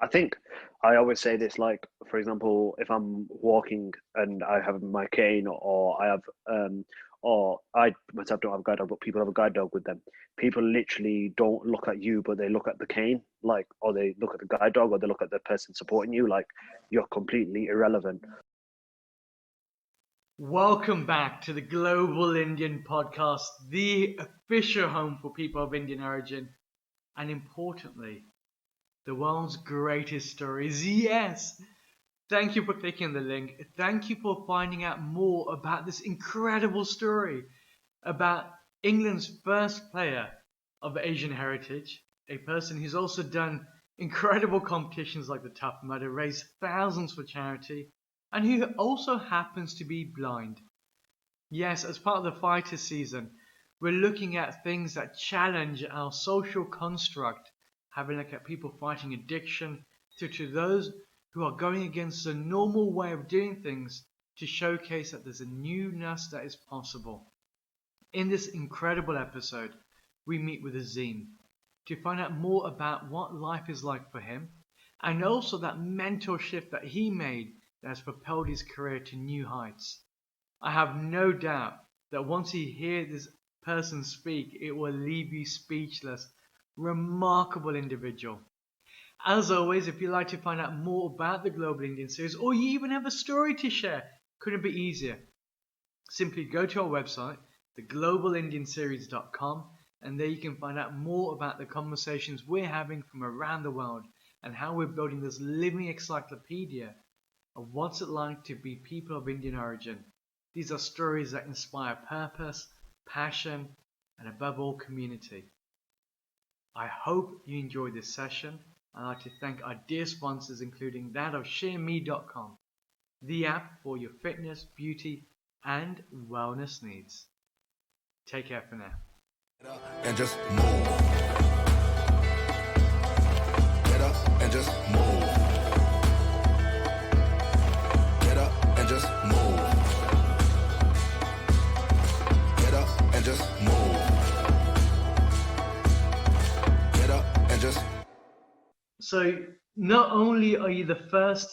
I think I always say this, like, for example, if I'm walking and I have my cane, or I have, or I myself don't have a guide dog, but people have a guide dog with them. People literally don't look at you, but they look at the cane, like, or they look at the guide dog, or they look at the person supporting you, like you're completely irrelevant. Welcome back to the Global Indian Podcast, the official home for people of Indian origin, and importantly, the world's greatest stories. Yes! Thank you for clicking the link. Thank you for finding out more about this incredible story about England's first player of Asian heritage, a person who's also done incredible competitions like the Tough Mudder, raised thousands for charity, and who also happens to be blind. Yes, as part of the fighter season, we're looking at things that challenge our social construct, having a look at people fighting addiction, to those who are going against the normal way of doing things to showcase that there's a newness that is possible. In this incredible episode, we meet with Azeem to find out more about what life is like for him, and also that mental shift that he made that has propelled his career to new heights. I have no doubt that once you hear this person speak, it will leave you speechless. Remarkable individual. As always, if you'd like to find out more about the Global Indian Series, or you even have a story to share, couldn't be easier. Simply go to our website, theglobalindianseries.com, and there you can find out more about the conversations we're having from around the world and how we're building this living encyclopedia of what's it like to be people of Indian origin. These are stories that inspire purpose, passion, and above all, community. I hope you enjoyed this session. I'd like to thank our dear sponsors, including that of ShareMe.com, the app for your fitness, beauty, and wellness needs. Take care for now. And just move. Get up and just move. Get up and just move. Get up and just move. Get up and just. So, not only are you the first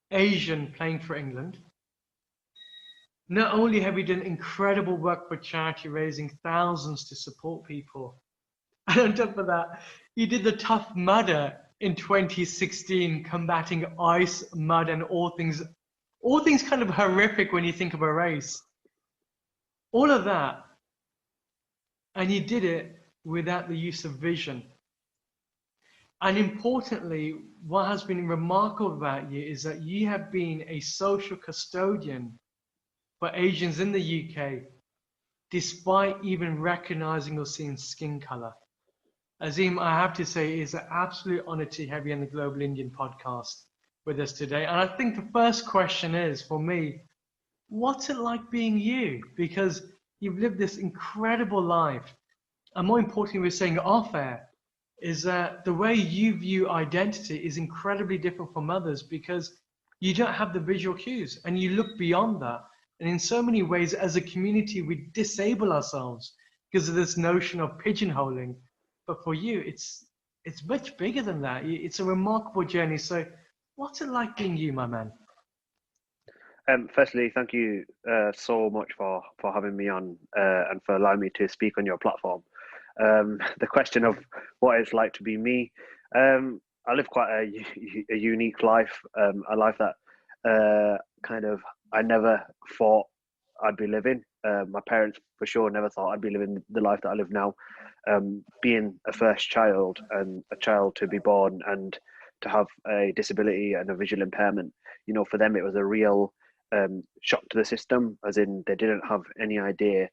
Asian playing for England, not only have you done incredible work for charity, raising thousands to support people, and on top of that, you did the Tough Mudder in 2016, combating ice, mud, and all things kind of horrific when you think of a race. All of that, and you did it without the use of vision. And importantly, what has been remarkable about you is that you have been a social custodian for Asians in the UK, despite even recognizing or seeing skin color. Azeem, I have to say, it is an absolute honor to have you on the Global Indian Podcast with us today. And I think the first question is, for me, what's it like being you? Because you've lived this incredible life. And more importantly, we're saying off air, is that the way you view identity is incredibly different from others because you don't have the visual cues and you look beyond that. And in so many ways, as a community, we disable ourselves because of this notion of pigeonholing. But for you, it's much bigger than that. It's a remarkable journey. So what's it like being you, my man? Firstly, thank you so much for having me on and for allowing me to speak on your platform. The question of what it's like to be me, I live quite a unique life, a life that kind of I never thought I'd be living. My parents, for sure, never thought I'd be living the life that I live now. Being a first child and a child to be born and to have a disability and a visual impairment, for them it was a real shock to the system, as in they didn't have any idea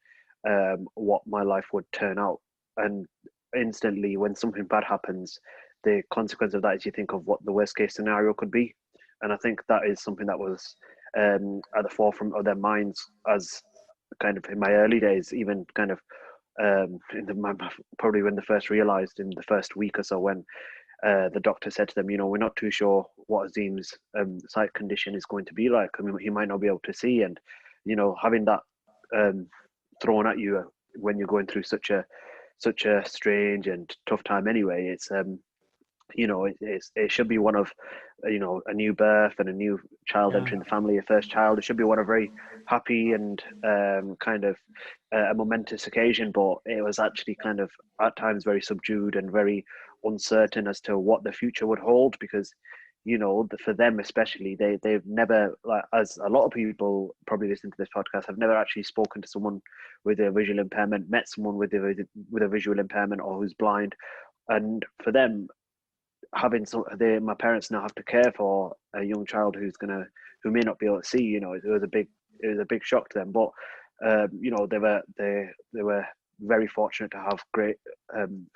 what my life would turn out. And instantly, when something bad happens, the consequence of that is you think of what the worst case scenario could be. And I think that is something that was at the forefront of their minds as kind of in my early days, even kind of probably when they first realized in the first week or so when the doctor said to them, we're not too sure what Azeem's sight condition is going to be like. I mean, he might not be able to see, and having that thrown at you when you're going through such a strange and tough time. Anyway, it should be one of, a new birth and a new child Yeah. entering the family, a first child. It should be one of very happy and kind of a momentous occasion, but it was actually kind of at times very subdued and very uncertain as to what the future would hold, because for them especially, they've never, like, as a lot of people probably listen to this podcast, have never actually spoken to someone with a visual impairment, met someone with a visual impairment, or who's blind. And for them, my parents now have to care for a young child who may not be able to see. It was a big shock to them. But they were very fortunate to have great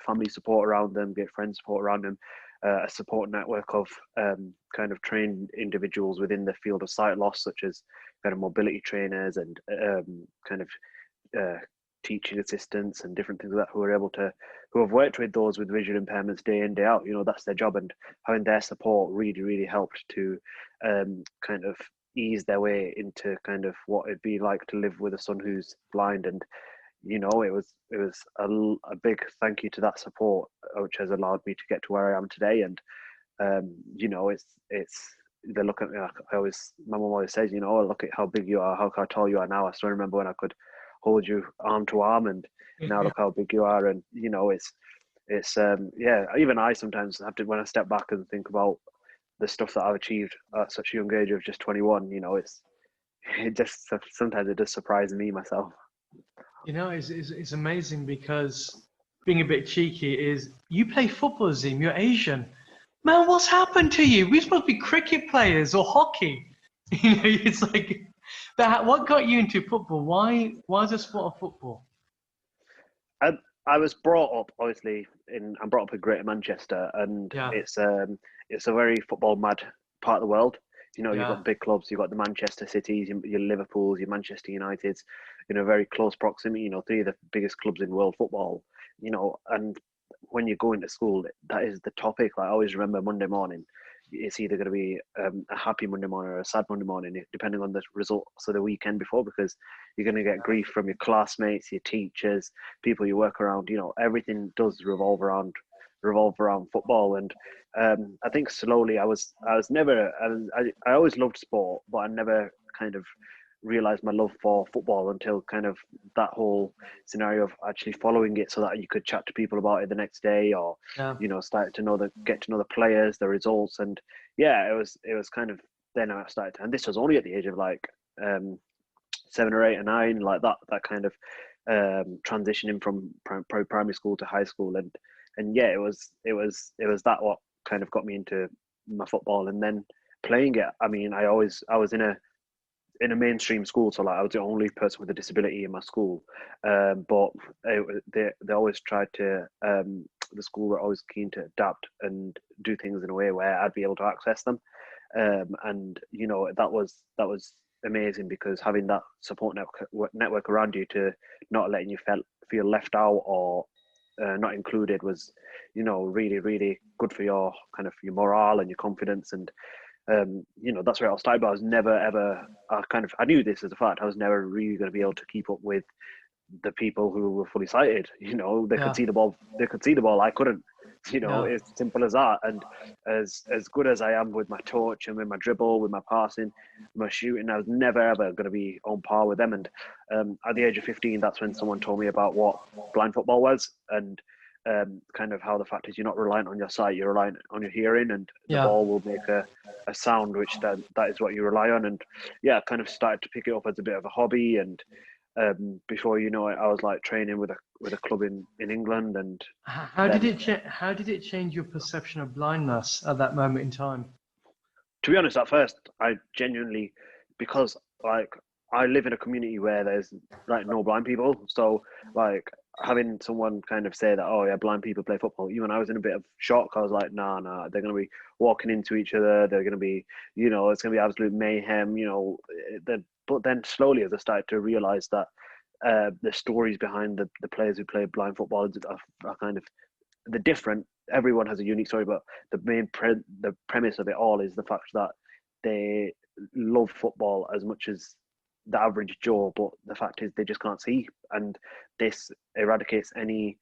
family support around them, great friend support around them, a support network of kind of trained individuals within the field of sight loss, such as kind of mobility trainers and kind of teaching assistants and different things like that, who have worked with those with visual impairments day in, day out. That's their job, and having their support really, really helped to kind of ease their way into kind of what it'd be like to live with a son who's blind. And it was a big thank you to that support, which has allowed me to get to where I am today. And it's they look at me like, my mum always says, look at how big you are, how tall you are now. I still remember when I could hold you arm to arm, and now look how big you are. And it's even I sometimes have to, when I step back and think about the stuff that I've achieved at such a young age of just 21, it just sometimes it does surprise me myself. It's amazing because, being a bit cheeky, is you play football, Azeem, you're Asian. Man, what's happened to you? We're supposed to be cricket players or hockey. It's like, what got you into football? Why the sport of football? I was brought up, obviously, I'm brought up in Greater Manchester, and Yeah. it's a very football mad part of the world. You've Yeah. got big clubs, you've got the Manchester Cities, your Liverpools, your Manchester Uniteds, very close proximity. Three of the biggest clubs in world football. And when you go into school, that is the topic. Like, I always remember Monday morning. It's either going to be a happy Monday morning or a sad Monday morning, depending on the results of the weekend before, because you're going to get grief from your classmates, your teachers, people you work around. Everything does revolve around football. And I think slowly I was never, I always loved sport, but I never kind of realized my love for football until kind of that whole scenario of actually following it, so that you could chat to people about it the next day, or Yeah. start to get to know the players, the results. And yeah, it was kind of, then I started and this was only at the age of like 7 or 8 or 9, like that kind of transitioning from primary school to high school. And yeah, it was that what kind of got me into my football. And then playing it, I mean, I was in a mainstream school, so like I was the only person with a disability in my school, but they always tried to, the school were always keen to adapt and do things in a way where I'd be able to access them. And that was amazing, because having that support network around you, to not letting you feel left out or not included, was really, really good for your kind of your morale and your confidence. And that's where I started. But I was never ever, I knew this as a fact, I was never really going to be able to keep up with the people who were fully sighted. They Yeah. could see the ball, I couldn't. Yeah. It's simple as that. And as good as I am with my touch and with my dribble, with my passing, my shooting, I was never ever going to be on par with them. And at the age of 15, that's when someone told me about what blind football was, and kind of how the fact is you're not reliant on your sight, you're reliant on your hearing, and the Yeah. ball will make a sound, which that is what you rely on. And yeah, I kind of started to pick it up as a bit of a hobby. And before you know it, I was like training with a club in England. And How did it change your perception of blindness at that moment in time? to be honest, at first, I genuinely, because like I live in a community where there's like no blind people, so like having someone kind of say that, oh yeah, blind people play football, even I was in a bit of shock. I was like, nah, they're going to be walking into each other, they're going to be, it's going to be absolute mayhem, but then slowly, as I started to realize that the stories behind the players who play blind football are kind of, they're different. Everyone has a unique story, but the main the premise of it all is the fact that they love football as much as the average Joe, but the fact is they just can't see, and this eradicates any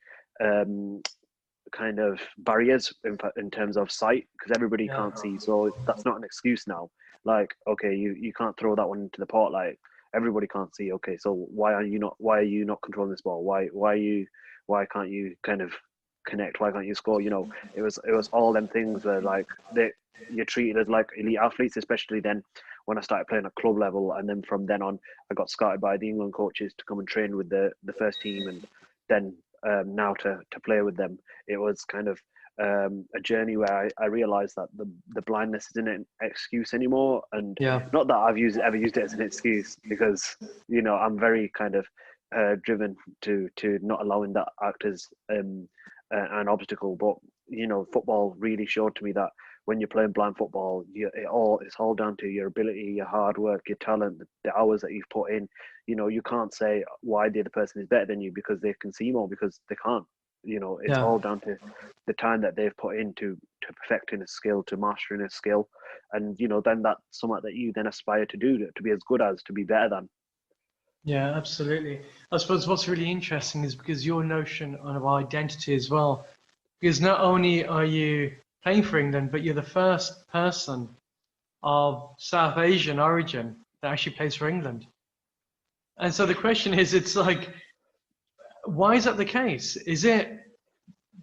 kind of barriers in terms of sight, because everybody can't see. So that's not an excuse now. Like, okay, you can't throw that one into the pot. Like, everybody can't see. Okay, so why are you not controlling this ball? Why can't you kind of connect? Why can't you score? It was all them things where like you're treated as like elite athletes, especially then when I started playing at club level, and then from then on I got scouted by the England coaches to come and train with the first team, and then now to play with them. It was kind of a journey where I realized that the blindness isn't an excuse anymore, and not that I've ever used it as an excuse, because I'm very kind of driven to not allowing that act as an obstacle. But football really showed to me that when you're playing blind football, it's all down to your ability, your hard work, your talent, the hours that you've put in. You can't say why the other person is better than you because they can see more, because they can't. It's all down to the time that they've put into perfecting a skill, to mastering a skill, and then that's something that you then aspire to do, to be as good as, to be better than. Yeah, absolutely. I suppose what's really interesting is because your notion of identity as well, because not only are you playing for England, but you're the first person of South Asian origin that actually plays for England. And so the question is, it's like, why is that the case? Is it,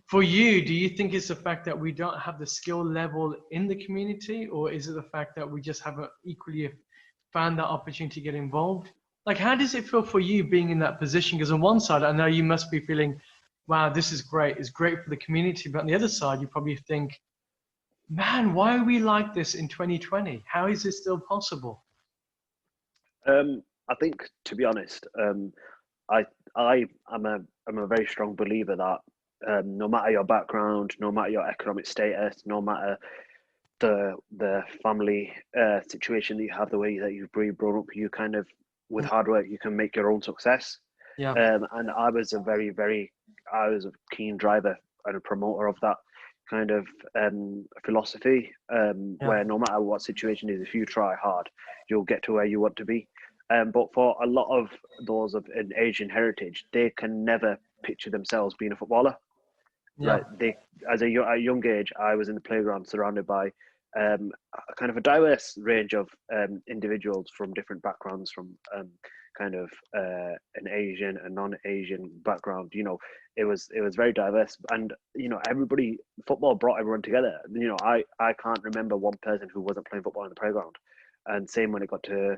for you, do you think it's the fact that we don't have the skill level in the community, or is it the fact that we just haven't equally found that opportunity to get involved? Like, how does it feel for you being in that position? Because on one side, I know you must be feeling, wow, this is great. It's great for the community. But on the other side, you probably think, man, why are we like this in 2020? How is this still possible? I think, to be honest, I'm a very strong believer that no matter your background, no matter your economic status, no matter the family situation that you have, the way that you've grown up, you kind of, with hard work, you can make your own success. Yeah. And I was a keen driver and a promoter of that kind of philosophy, where no matter what situation is, if you try hard, you'll get to where you want to be. But for a lot of those of an Asian heritage, they can never picture themselves being a footballer. Like, at a young age, I was in the playground surrounded by kind of a diverse range of individuals from different backgrounds, from kind of an Asian and non-Asian background. It was very diverse, and football brought everyone together. I can't remember one person who wasn't playing football in the playground. And same when it got to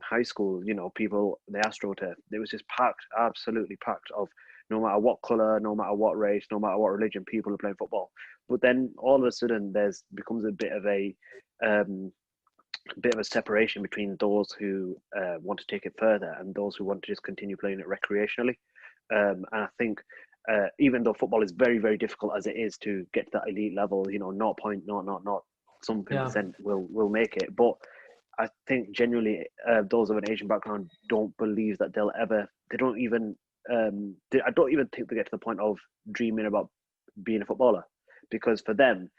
high school, people, the AstroTurf, it was just packed, absolutely packed, of no matter what color, no matter what race, no matter what religion, people are playing football. But then all of a sudden becomes a bit of a separation between those who want to take it further and those who want to just continue playing it recreationally. And I think even though football is very, very difficult as it is to get to that elite level, 0.000 something percent will make it. But I think genuinely those of an Asian background don't believe that they don't even I don't even think they get to the point of dreaming about being a footballer, because for them,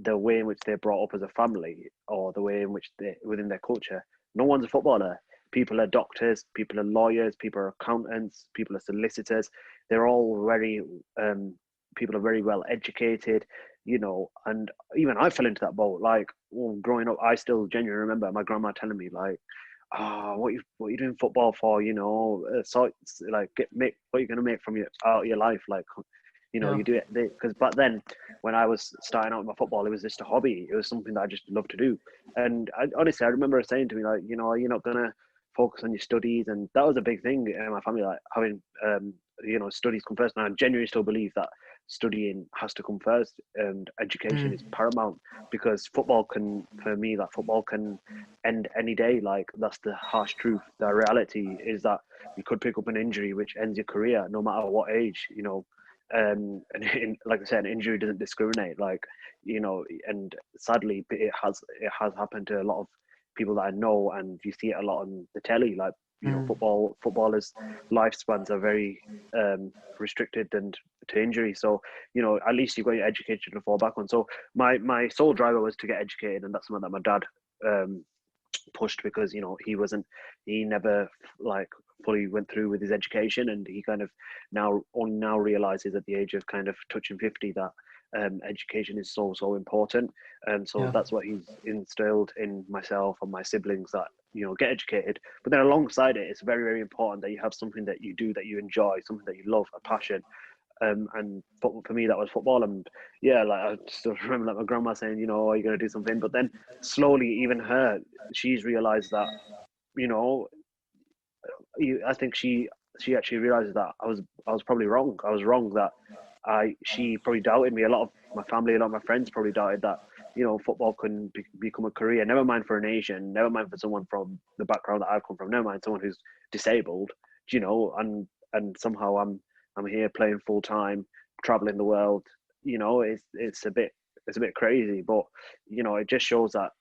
the way in which they're brought up as a family, or the way in which they within their culture, no one's a footballer. People are doctors, people are lawyers, people are accountants, people are solicitors. They're all people are very well educated, and even I fell into that boat. Like, growing up, I still genuinely remember my grandma telling me, like, what you doing football for? So it's like, what you're gonna make from out of your life, like, you do it, because back then when I was starting out with my football, it was just a hobby. It was something that I just loved to do. And honestly, I remember her saying to me, like, you're not gonna focus on your studies, and that was a big thing in my family, like having studies come first. And I genuinely still believe that studying has to come first, and education is paramount, because football can end any day. Like, that's the harsh truth. The reality is that you could pick up an injury which ends your career, no matter what age. And like I said, an injury doesn't discriminate. Like, and sadly, it has happened to a lot of people that I know, and you see it a lot on the telly. Like, footballers' lifespans are very restricted and to injury. So, at least you've got your education to fall back on. So my sole driver was to get educated, and that's something that my dad pushed, because he never like fully went through with his education, and he kind of now realizes at the age of kind of touching 50 that education is so important. And so that's what he's instilled in myself and my siblings, that get educated. But then alongside it, it's very, very important that you have something that you do that you enjoy, something that you love, a passion. And for me, that was football. And yeah, like I still remember like my grandma saying, are you going to do something? But then slowly, even she's realized that, I think she actually realizes that I was probably wrong. I was wrong, that she probably doubted me. A lot of my family, a lot of my friends probably doubted that, football can become a career. Never mind for an Asian, never mind for someone from the background that I've come from, never mind someone who's disabled, and somehow I'm here playing full time, traveling the world. It's a bit crazy, but it just shows that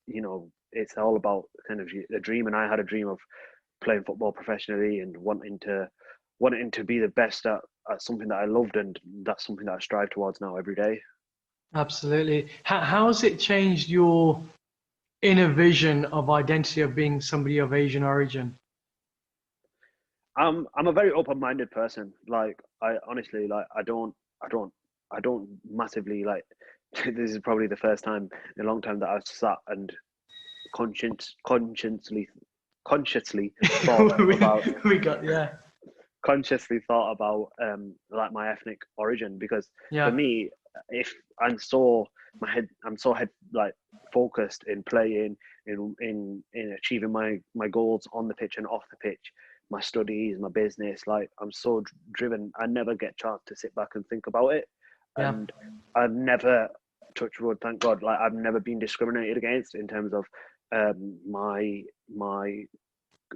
it's all about kind of a dream. And I had a dream of playing football professionally and wanting to be the best at something that I loved, and that's something that I strive towards now every day. Absolutely. How has it changed your inner vision of identity of being somebody of Asian origin? I'm a very open-minded person. Like I honestly, like I don't massively like. This is probably the first time in a long time that I've sat and consciously thought consciously thought about like my ethnic origin, because for me, if I'm so like focused in playing, in achieving my goals on the pitch and off the pitch, my studies, my business, like I'm so driven, I never get a chance to sit back and think about it. And I've never, touch wood, thank God, like I've never been discriminated against in terms of my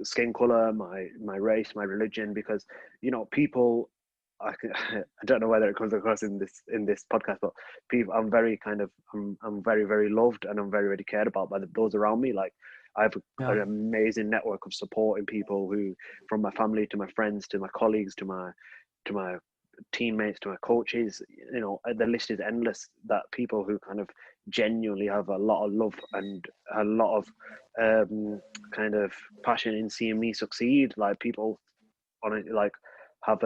skin color, my race, my religion, because people, I don't know whether it comes across in this podcast, but people, I'm very very, very loved, and I'm very, very cared about by those around me. Like I have an amazing network of supporting people, who, from my family to my friends to my colleagues to my teammates to my coaches, the list is endless, that people who kind of genuinely have a lot of love and a lot of kind of passion in seeing me succeed. Like people on it, like have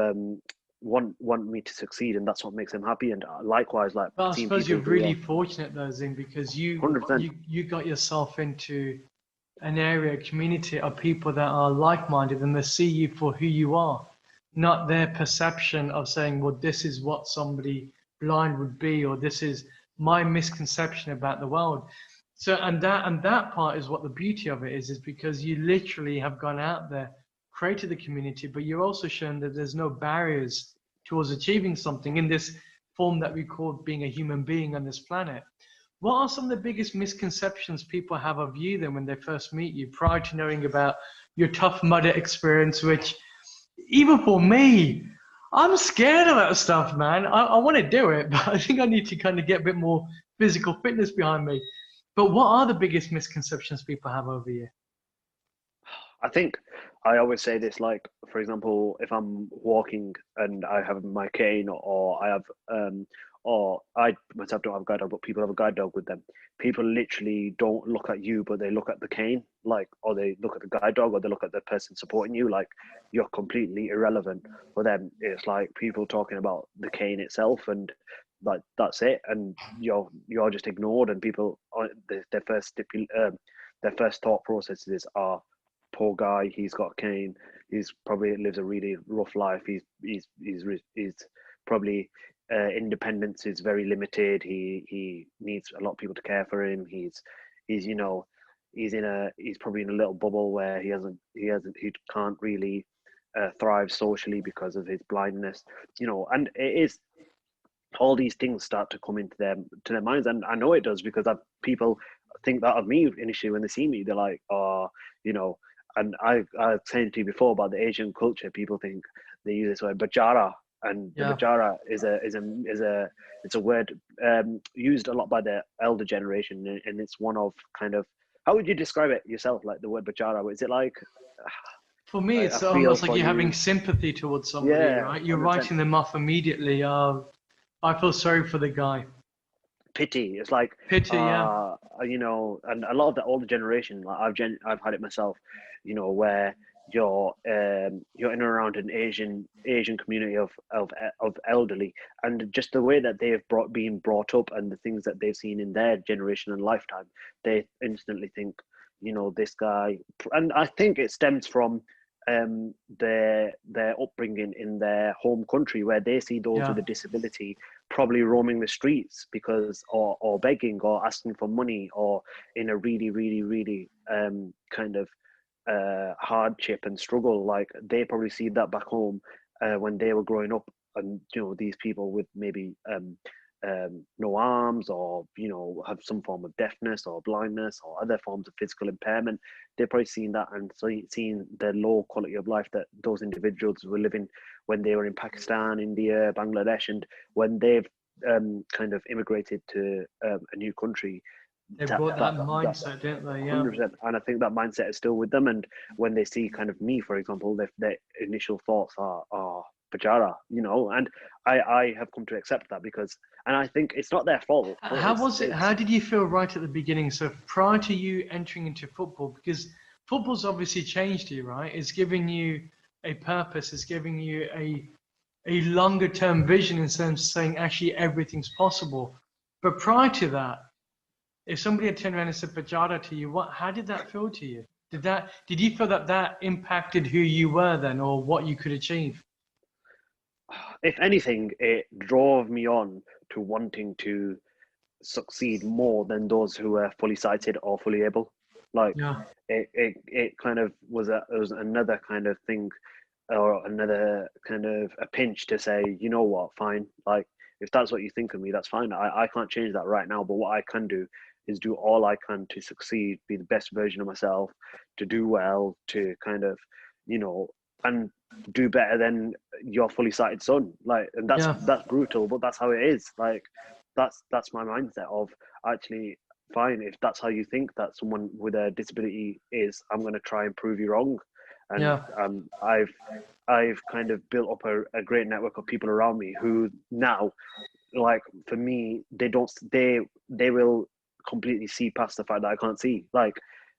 want me to succeed, and that's what makes them happy. And likewise, like I suppose you're really fortunate though, Azeem, because you 100%. you got yourself into an area, a community of people that are like-minded, and they see you for who you are, not their perception of saying, well, this is what somebody blind would be, or this is my misconception about the world. So, and that part is what the beauty of it is because you literally have gone out there, created the community, but you're also shown that there's no barriers towards achieving something in this form that we call being a human being on this planet. What are some of the biggest misconceptions people have of you then when they first meet you, prior to knowing about your Tough Mudder experience, which even for me, I'm scared of that stuff, man. I want to do it, but I think I need to kind of get a bit more physical fitness behind me. But what are the biggest misconceptions people have over you? I think I always say this, like, for example, if I'm walking and I have my cane, or I have, or I myself don't have a guide dog, but people have a guide dog with them. People literally don't look at you, but they look at the cane, like, or they look at the guide dog, or they look at the person supporting you, like you're completely irrelevant. For them, it's like people talking about the cane itself, and like that's it, and you're just ignored. And people, their first thought processes are, poor guy, he's got a cane, he's probably lives a really rough life, he's probably independence is very limited, he needs a lot of people to care for him, he's probably in a little bubble where he can't really thrive socially because of his blindness, and it is, all these things start to come into their minds. And I know it does, because people think that of me initially when they see me. They're like, oh, and I was saying to you before about the Asian culture, people think they use this word bajara, and the bajara is a word used a lot by the elder generation, and it's one of kind of, how would you describe it yourself, like the word bajara? Is it like, for me, it's almost like you're having sympathy towards somebody, right? You're 100%. Writing them off immediately. I feel sorry for the guy. Pity. It's like pity, and a lot of the older generation, like I've had it myself, where you're in and around an Asian community of elderly, and just the way that they've been brought up and the things that they've seen in their generation and lifetime, they instantly think, this guy. And I think it stems from their upbringing in their home country, where they see those with a disability probably roaming the streets or begging or asking for money, or in a really, really, really kind of hardship and struggle. Like, they probably see that back home when they were growing up, and these people with maybe no arms, or have some form of deafness or blindness or other forms of physical impairment. They've probably seen that, and so seen the low quality of life that those individuals were living when they were in Pakistan, India, Bangladesh, and when they've kind of immigrated to a new country. They brought that mindset, didn't they? Yeah. 100%. And I think that mindset is still with them. And when they see kind of me, for example, their initial thoughts are Pajara, and I have come to accept that, and I think it's not their fault. How was it? How did you feel right at the beginning? So prior to you entering into football, because football's obviously changed you, right? It's giving you a purpose. It's giving you a longer term vision in terms of saying actually everything's possible. But prior to that, if somebody had turned around and said Pajara to you, how did that feel to you? Did you feel that impacted who you were then, or what you could achieve? If anything, it drove me on to wanting to succeed more than those who were fully sighted or fully able. Like, it kind of was another kind of thing, or another kind of a pinch to say, you know what, fine. Like, if that's what you think of me, that's fine. I can't change that right now, but what I can do is do all I can to succeed, be the best version of myself, to do well, to kind of, and do better than your fully sighted son. Like, and that's brutal, but that's how it is. Like, that's my mindset of, actually, fine, if that's how you think that someone with a disability is, I'm going to try and prove you wrong. And I've kind of built up a great network of people around me who now, like, for me, they will completely see past the fact that I can't see. Like,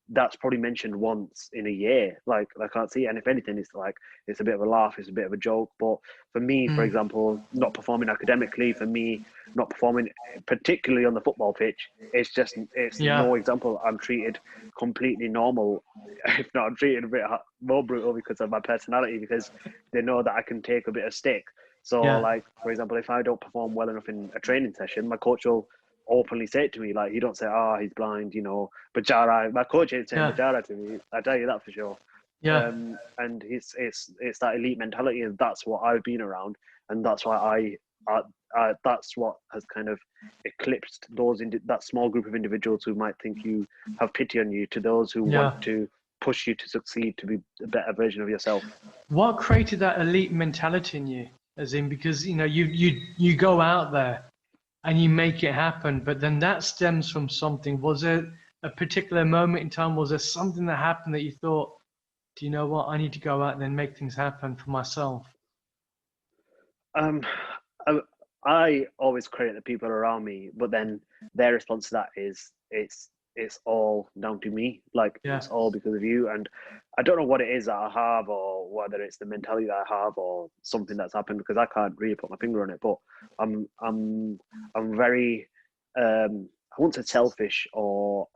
that's probably mentioned once in a year, like, I can't see. And if anything, it's a bit of a laugh, it's a bit of a joke. But for me, for example, not performing academically, for me, not performing particularly on the football pitch, it's no example. I'm treated completely normal. If not, I'm treated a bit more brutal because of my personality, because they know that I can take a bit of stick. So like, for example, if I don't perform well enough in a training session, my coach will openly say it to me. Like, you don't say, he's blind, Bajara. My coach ain't saying Bajara to me, I tell you that for sure. And it's that elite mentality, and that's what I've been around, and that's why that's what has kind of eclipsed that small group of individuals who might think you have pity on you, to those who want to push you to succeed, to be a better version of yourself. What created that elite mentality in you, Azeem? Because you go out there and you make it happen, but then that stems from something. Was it a particular moment in time? Was there something that happened that you thought, do you know what, I need to go out there and make things happen for myself? I always credit the people around me, but then their response to that is, it's all down to me. Like, it's all because of you. And I don't know what it is that I have, or whether it's the mentality that I have, or something that's happened, because I can't really put my finger on it. But I'm very I won't say selfish or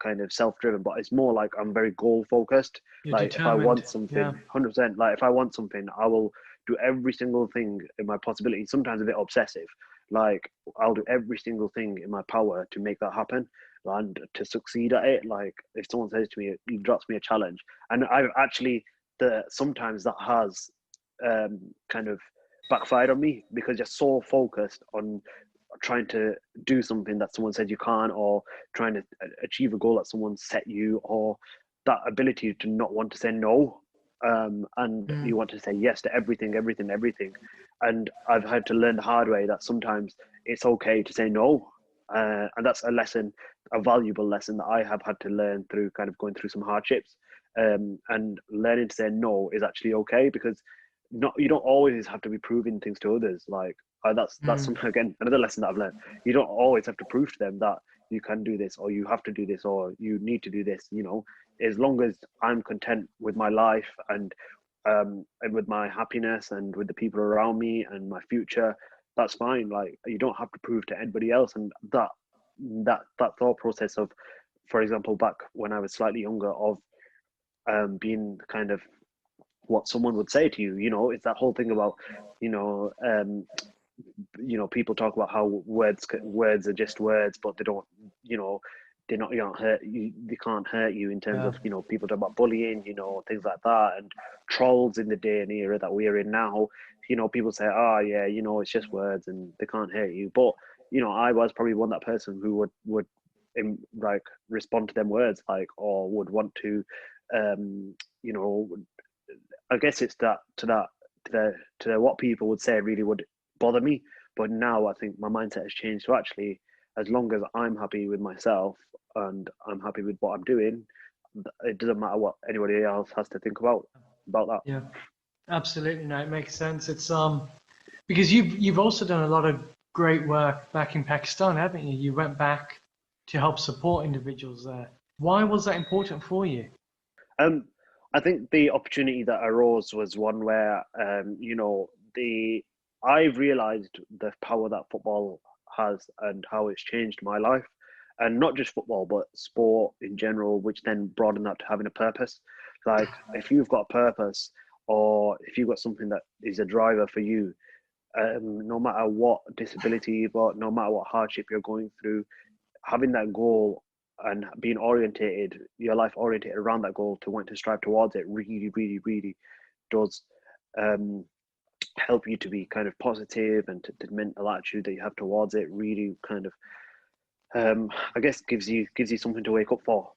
kind of self-driven, but it's more like I'm very goal-focused. You're like determined. If I want something, 100%. Like, if I want something, I will do every single thing in my possibility. Sometimes a bit obsessive. Like, I'll do every single thing in my power to make that happen and to succeed at it. Like, if someone says to me, he drops me a challenge, and I've actually sometimes that has kind of backfired on me, because you're so focused on trying to do something that someone said you can't, or trying to achieve a goal that someone set you, or that ability to not want to say no, and you want to say yes to everything. And I've had to learn the hard way that sometimes it's okay to say no, and that's a valuable lesson that I have had to learn through kind of going through some hardships, and learning to say no is actually okay, because you don't always have to be proving things to others. Like, that's something, again, another lesson that I've learned. You don't always have to prove to them that you can do this, or you have to do this, or you need to do this. As long as I'm content with my life and with my happiness and with the people around me and my future, that's fine. Like, you don't have to prove to anybody else. And that thought process of, for example, back when I was slightly younger, of being kind of what someone would say to you, it's that whole thing about, people talk about how words are just words, but they don't, they're not, hurt you, they can't hurt you in terms of, people talk about bullying, things like that, and trolls in the day and era that we're in now. People say, oh yeah, it's just words and they can't hurt you. But, I was probably that person who would like respond to them words, like, or would want to, I guess it's to what people would say really would bother me. But now I think my mindset has changed to actually, as long as I'm happy with myself and I'm happy with what I'm doing, it doesn't matter what anybody else has to think about that. Yeah, absolutely. No, it makes sense. It's because you've also done a lot of great work back in Pakistan, haven't you? You went back to help support individuals there. Why was that important for you? I think the opportunity that arose was one where, I've realised the power that football has and how it's changed my life, and not just football, but sport in general, which then broadened that to having a purpose. Like, if you've got a purpose, or if you've got something that is a driver for you, no matter what disability you've got, no matter what hardship you're going through, having that goal and being orientated, your life orientated around that goal to want to strive towards it, really, really, really does help you to be kind of positive, and to the mental attitude that you have towards it really kind of, I guess, gives you something to wake up for,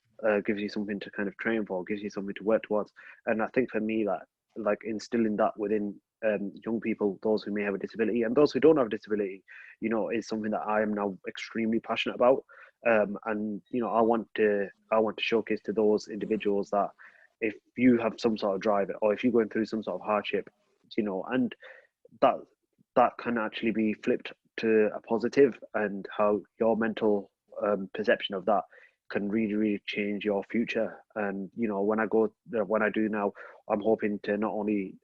gives you something to kind of train for, gives you something to work towards. And I think for me, that, like, instilling that within young people, those who may have a disability and those who don't have a disability, is something that I am now extremely passionate about. And I want to showcase to those individuals that if you have some sort of drive, or if you're going through some sort of hardship, and that can actually be flipped to a positive, and how your mental perception of that can really, really change your future. And when I do now, I'm hoping to not only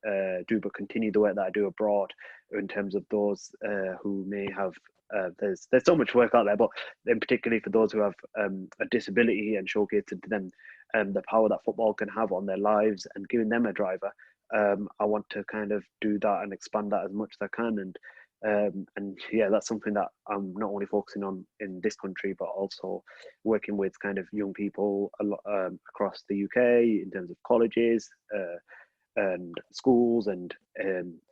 do, but continue the work that I do abroad, in terms of those who may have there's so much work out there, but in particularly for those who have a disability, and showcasing to them the power that football can have on their lives, and giving them a driver. I want to kind of do that and expand that as much as I can. And yeah, that's something that I'm not only focusing on in this country, but also working with kind of young people a lot, across the UK, in terms of colleges and schools, and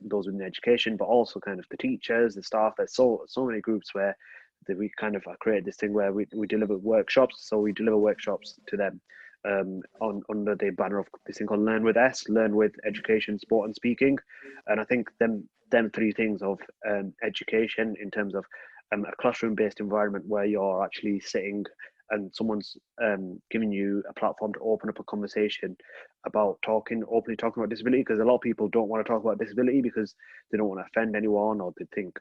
those within education, but also kind of the teachers, the staff. There's so many groups where we kind of created this thing where we deliver workshops. So we deliver workshops to them under the banner of this thing called Learn with S, Learn with Education, Sport and Speaking. And I think them three things of education, in terms of a classroom-based environment where you're actually sitting and someone's giving you a platform to open up a conversation about openly talking about disability, because a lot of people don't want to talk about disability because they don't want to offend anyone, or they think,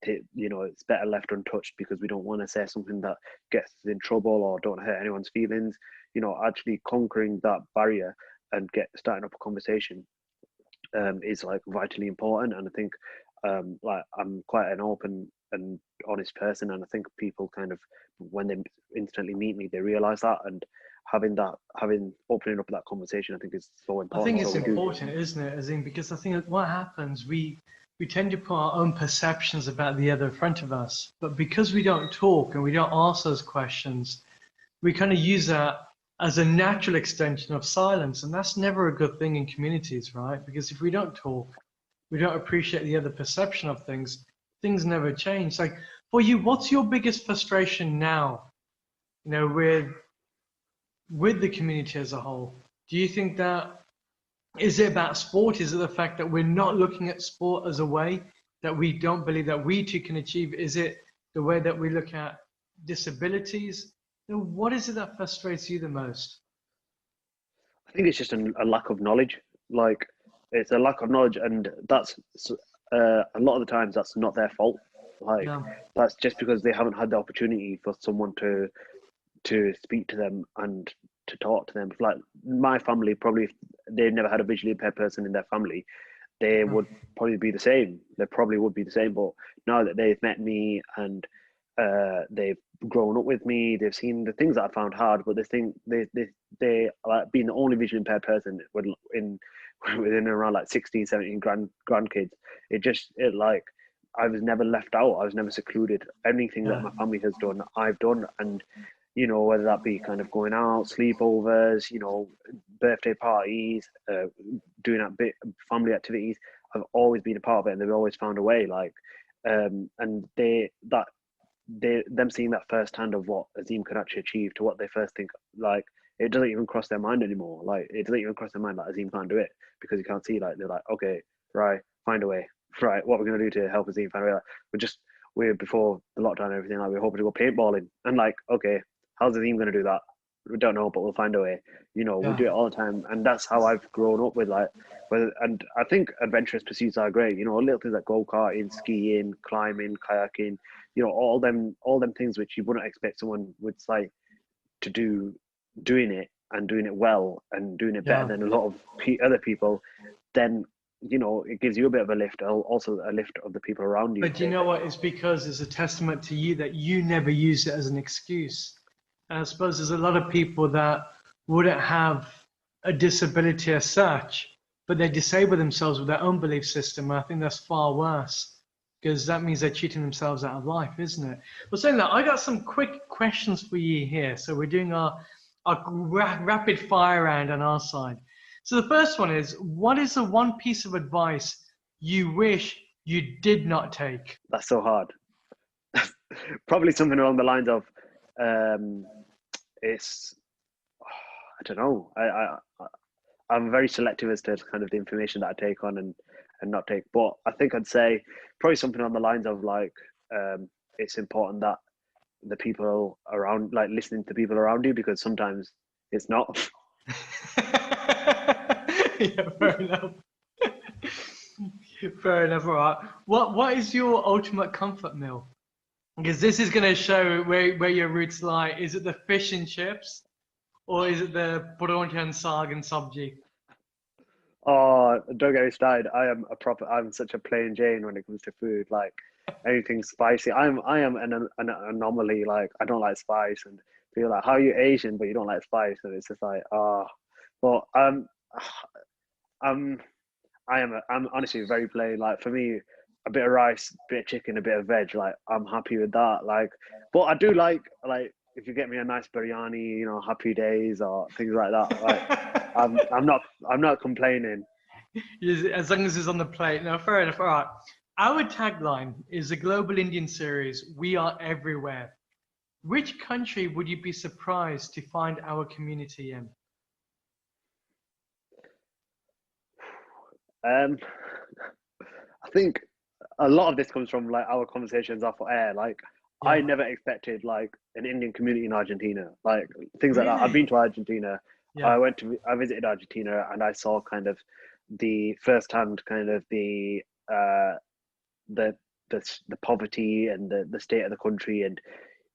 it's better left untouched because we don't want to say something that gets us in trouble or don't hurt anyone's feelings. Actually conquering that barrier and starting up a conversation is like vitally important. And I think like, I'm quite an open and honest person, and I think people kind of, when they instantly meet me, they realize that, and opening up that conversation, I think, is so important. I think it's important, isn't it, Azeem? Because I think what happens, we tend to put our own perceptions about the other in front of us, but because we don't talk and we don't ask those questions, we kind of use that as a natural extension of silence, and that's never a good thing in communities, right? Because if we don't talk, we don't appreciate the other perception of things, things never change. Like, for you, what's your biggest frustration now, with the community as a whole? Do you think that, is it about sport? Is it the fact that we're not looking at sport as a way that we don't believe that we too can achieve? Is it the way that we look at disabilities? What is it that frustrates you the most? I think it's just a lack of knowledge. Like, it's a lack of knowledge, and that's a lot of the times that's not their fault. Like Yeah. that's just because they haven't had the opportunity for someone to speak to them and to talk to them. Like my family, probably if they've never had a visually impaired person in their family, they would probably be the same. They probably would be the same. But now that they've met me and they've grown up with me, they've seen the things that I found hard. But they like being the only visually impaired person within around like 16, 17 grandkids. It like I was never left out. I was never secluded. Anything that Yeah. my family has done, I've done, and whether that be kind of going out, sleepovers, birthday parties, doing that bit family activities. I've always been a part of it, and they've always found a way. Like, and them seeing that firsthand of what Azeem could actually achieve to what they first think, like it doesn't even cross their mind anymore. Like it doesn't even cross their mind that Azeem can't do it because he can't see. Like they're like, okay, right, find a way. Right, what we're gonna do to help Azeem find a way? Like, we're before the lockdown and everything. Like we're hoping to go paintballing, and like, okay, how's Azeem gonna do that? We don't know, but we'll find a way. We do it all the time, and that's how I've grown up with and I think adventurous pursuits are great. Little things like go karting, skiing, climbing, kayaking. All them things which you wouldn't expect someone with sight to do, doing it and doing it well and doing it better than a lot of other people. Then it gives you a bit of a lift, also a lift of the people around you. But you know what? It's because it's a testament to you that you never use it as an excuse. And I suppose there's a lot of people that wouldn't have a disability as such, but they disable themselves with their own belief system. And I think that's far worse because that means they're cheating themselves out of life, isn't it? Well, saying that, I got some quick questions for you here. So we're doing our rapid fire round on our side. So the first one is, what is the one piece of advice you wish you did not take? That's so hard. Probably something along the lines of, it's, I don't know. I'm very selective as to kind of the information that I take on and not take. But I think I'd say probably something on the lines of like, it's important that the people around, like listening to people around you, because sometimes it's not. Yeah, fair enough. Fair enough. All right. What is your ultimate comfort meal? Because this is going to show where your roots lie. Is it the fish and chips, or is it the pronto and saag and sabji? Oh, don't get me started. I'm such a plain Jane when it comes to food. Like anything spicy. I am an anomaly. Like I don't like spice, and feel like, how are you Asian but you don't like spice? And it's just like, but I'm honestly very plain. Like for me, a bit of rice, a bit of chicken, a bit of veg. Like I'm happy with that. Like, but I do like if you get me a nice biryani, Happy Days or things like that. Like I'm not complaining. As long as it's on the plate. No, fair enough. All right. Our tagline is a global Indian series. We are everywhere. Which country would you be surprised to find our community in? I think a lot of this comes from like our conversations off air. Like I never expected like an Indian community in Argentina, like things like that. I've been to Argentina. Yeah. I visited Argentina and I saw kind of the firsthand kind of the poverty and the state of the country and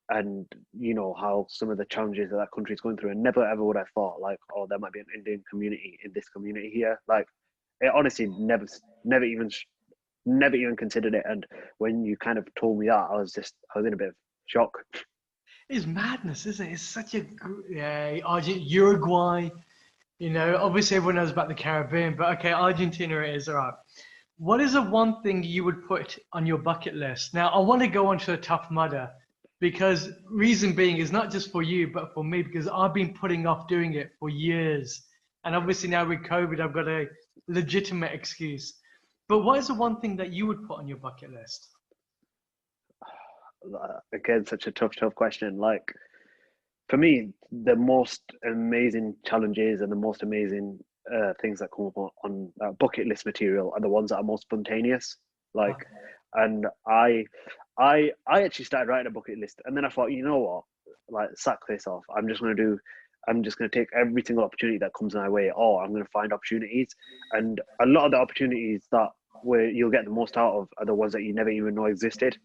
how some of the challenges that country is going through. And never ever would I thought like, oh, there might be an Indian community in this community here. Like it honestly never even considered it. And when you kind of told me that, I was in a bit of shock. It's madness, isn't it? It's such a Uruguay. Obviously everyone knows about the Caribbean, but okay, Argentina it is. All right. What is the one thing you would put on your bucket list? Now, I want to go on to a Tough Mudder because reason being is not just for you, but for me, because I've been putting off doing it for years. And obviously now with COVID, I've got a legitimate excuse. But what is the one thing that you would put on your bucket list? Again, such a tough question. Like for me, the most amazing challenges and the most amazing things that come up on bucket list material are the ones that are most spontaneous. Like, and I actually started writing a bucket list, and then I thought, you know what, like sack this off. I'm just going to take every single opportunity that comes my way, or I'm going to find opportunities. And a lot of the opportunities that where you'll get the most out of are the ones that you never even know existed.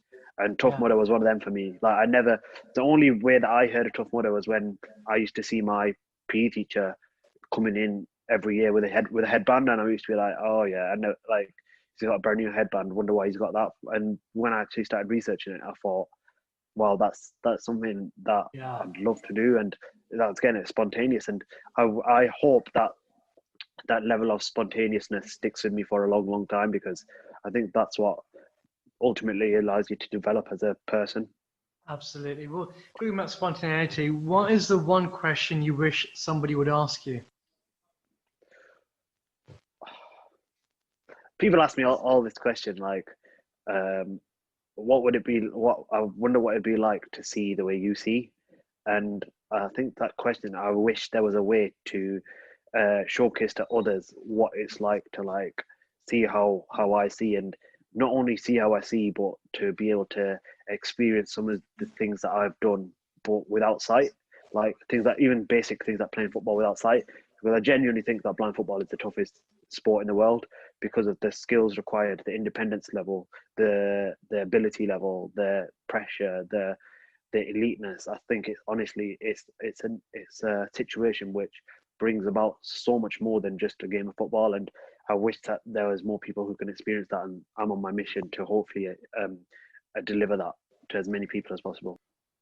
And Tough Mudder was one of them for me. Like the only way that I heard of Tough Mudder was when I used to see my PE teacher coming in every year with a headband, and I used to be like, oh yeah, I know, like he's got a brand new headband. Wonder why he's got that. And when I actually started researching it, I thought, well, that's something that I'd love to do, and that's getting it spontaneous. And I hope that level of spontaneousness sticks with me for a long, long time, because I think that's what ultimately allows you to develop as a person. Absolutely. Well, talking about spontaneity, what is the one question you wish somebody would ask you? People ask me all this question, like, what would it be? What I wonder what it'd be like to see the way you see, and I think that question. I wish there was a way to showcase to others what it's like to like see how I see, and not only see how I see, but to be able to experience some of the things that I've done, but without sight, like things that even basic things like playing football without sight. Because I genuinely think that blind football is the toughest sport in the world because of the skills required, the independence level, the ability level, the pressure, the eliteness. I think it's honestly it's a situation which brings about so much more than just a game of football. And I wish that there was more people who can experience that. And I'm on my mission to hopefully deliver that to as many people as possible.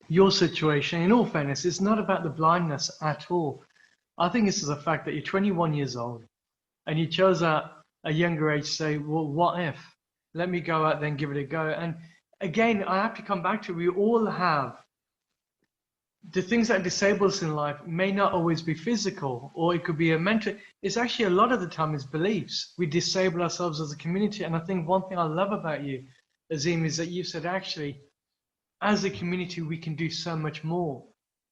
Your situation, in all fairness, it's not about the blindness at all. I think this is the fact that you're 21 years old and you chose at a younger age to say, well, what if? Let me go out there and give it a go. And again, I have to come back to, we all have the things that disable us in life may not always be physical, or it could be a mental. It's actually a lot of the time is beliefs. We disable ourselves as a community. And I think one thing I love about you, Azeem, is that you said actually, as a community, we can do so much more.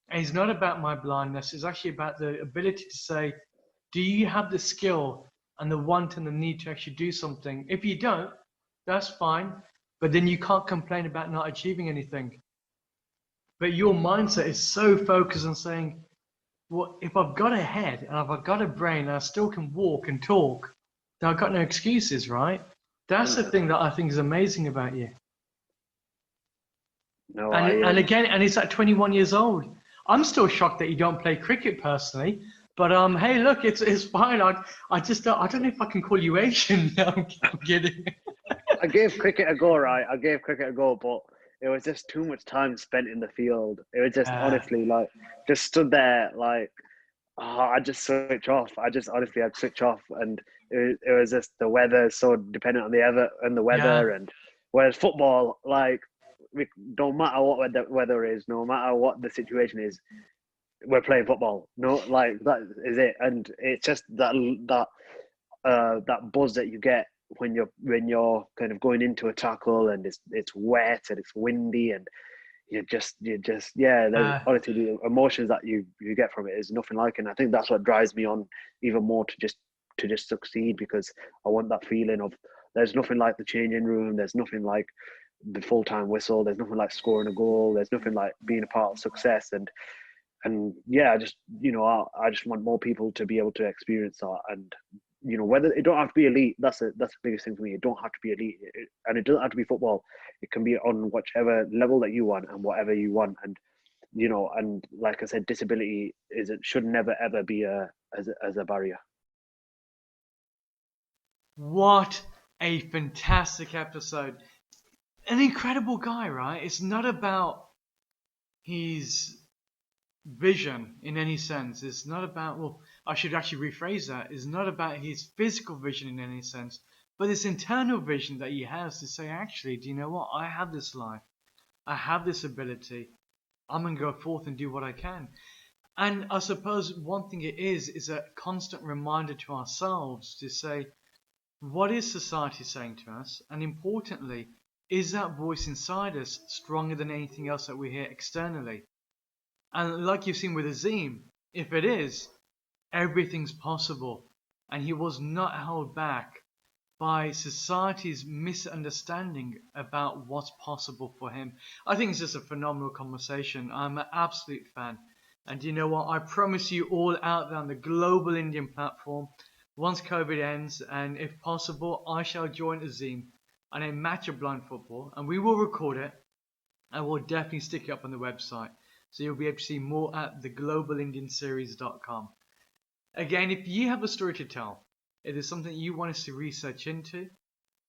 And it's not about my blindness. It's actually about the ability to say, do you have the skill and the want and the need to actually do something? If you don't, that's fine. But then you can't complain about not achieving anything. But your mindset is so focused on saying, well, if I've got a head and if I've got a brain and I still can walk and talk, then I've got no excuses, right? That's the thing that I think is amazing about you. No, and again, and it's at 21 years old. I'm still shocked that you don't play cricket personally. But hey, look, it's fine. I don't know if I can call you Asian. No, I'm kidding. I gave cricket a go, right? I gave cricket a go, but it was just too much time spent in the field. It was just honestly like just stood there like I just switch off. I'd switch off, and it was just the weather is so dependent on the weather, and whereas football, like no matter what the weather is, no matter what the situation is, we're playing football. No, like that is it, and it's just that buzz that you get when you're kind of going into a tackle and it's wet and it's windy and you just there's honestly the emotions that you get from it is nothing like it. And I think that's what drives me on even more to just succeed, because I want that feeling of there's nothing like the changing room, there's nothing like the full-time whistle, there's nothing like scoring a goal, there's nothing like being a part of success. And yeah, I just want more people to be able to experience that. And whether it don't have to be elite, that's the biggest thing for me. It don't have to be elite, and it doesn't have to be football. It can be on whichever level that you want and whatever you want. And and like I said, disability should never ever be as a barrier. What a fantastic episode! An incredible guy, right? It's not about his vision in any sense. It's not about, well, I should actually rephrase that. It's not about his physical vision in any sense, but this internal vision that he has to say, actually, do you know what? I have this life. I have this ability. I'm going to go forth and do what I can. And I suppose one thing it is a constant reminder to ourselves to say, what is society saying to us? And importantly, is that voice inside us stronger than anything else that we hear externally? And like you've seen with Azeem, if it is, everything's possible. And he was not held back by society's misunderstanding about what's possible for him. I think it's just a phenomenal conversation. I'm an absolute fan. And you know what? I promise you all out there on the global Indian platform, once COVID ends, and if possible, I shall join Azeem on a match of blind football, and we will record it, I will definitely stick it up on the website, so you'll be able to see more at theglobalindianseries.com. Again, if you have a story to tell, if there's something you want us to research into,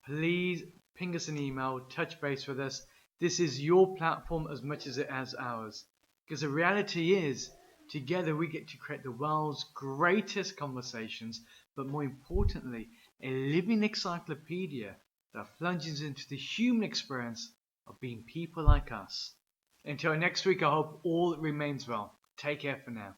please ping us an email, touch base with us. This is your platform as much as it has ours. Because the reality is, together we get to create the world's greatest conversations, but more importantly, a living encyclopedia that plunges into the human experience of being people like us. Until next week, I hope all remains well. Take care for now.